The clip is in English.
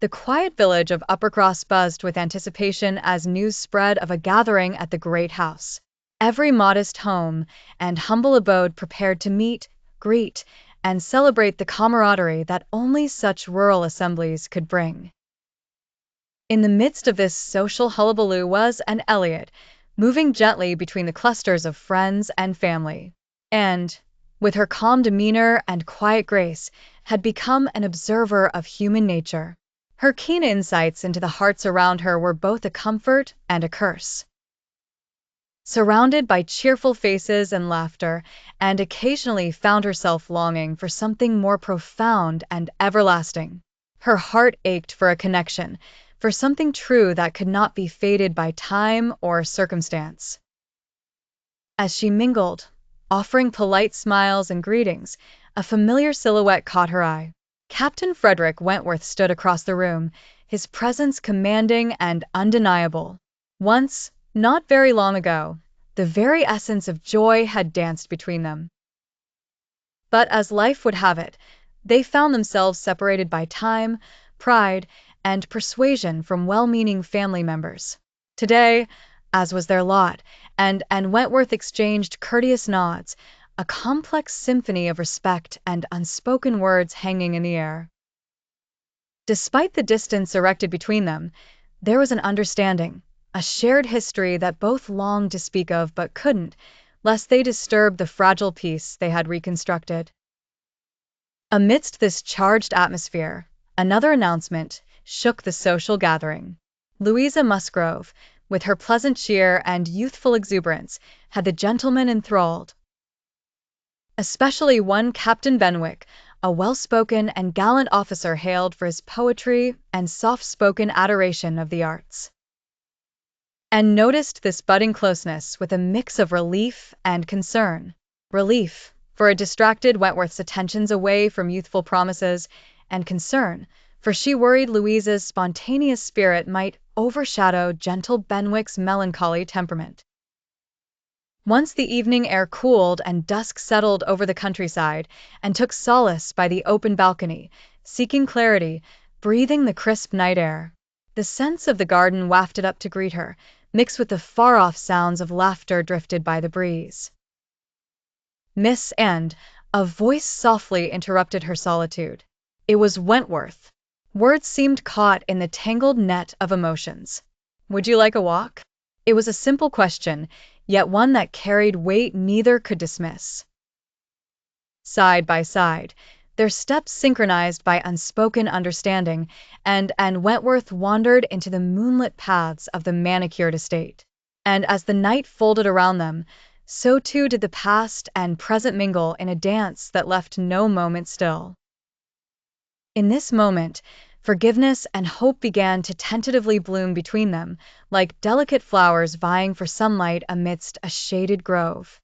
The quiet village of Uppercross buzzed with anticipation as news spread of a gathering at the great house. Every modest home and humble abode prepared to meet, greet, and celebrate the camaraderie that only such rural assemblies could bring. In the midst of this social hullabaloo was an Elliot, moving gently between the clusters of friends and family, and, with her calm demeanor and quiet grace, had become an observer of human nature. Her keen insights into the hearts around her were both a comfort and a curse. Surrounded by cheerful faces and laughter, and occasionally found herself longing for something more profound and everlasting. Her heart ached for a connection, for something true that could not be faded by time or circumstance. As she mingled, offering polite smiles and greetings, a familiar silhouette caught her eye. Captain Frederick Wentworth stood across the room, his presence commanding and undeniable. Once, not very long ago, the very essence of joy had danced between them. But as life would have it, they found themselves separated by time, pride, and persuasion from well-meaning family members. Today, as was their lot, and Wentworth exchanged courteous nods, a complex symphony of respect and unspoken words hanging in the air. Despite the distance erected between them, there was an understanding, a shared history that both longed to speak of but couldn't, lest they disturb the fragile peace they had reconstructed. Amidst this charged atmosphere, another announcement shook the social gathering. Louisa Musgrove, with her pleasant cheer and youthful exuberance, had the gentlemen enthralled. Especially one Captain Benwick, a well-spoken and gallant officer hailed for his poetry and soft-spoken adoration of the arts. And noticed this budding closeness with a mix of relief and concern. Relief, for it distracted Wentworth's attentions away from youthful promises, and concern, for she worried Louisa's spontaneous spirit might overshadow gentle Benwick's melancholy temperament. Once the evening air cooled and dusk settled over the countryside, and took solace by the open balcony, seeking clarity, breathing the crisp night air. The scents of the garden wafted up to greet her, mixed with the far-off sounds of laughter drifted by the breeze. Miss and a voice softly interrupted her solitude. It was Wentworth. Words seemed caught in the tangled net of emotions. "Would you like a walk?" It was a simple question, yet one that carried weight neither could dismiss. Side by side, their steps synchronized by unspoken understanding, and Wentworth wandered into the moonlit paths of the manicured estate. And as the night folded around them, so too did the past and present mingle in a dance that left no moment still. In this moment, forgiveness and hope began to tentatively bloom between them, like delicate flowers vying for sunlight amidst a shaded grove.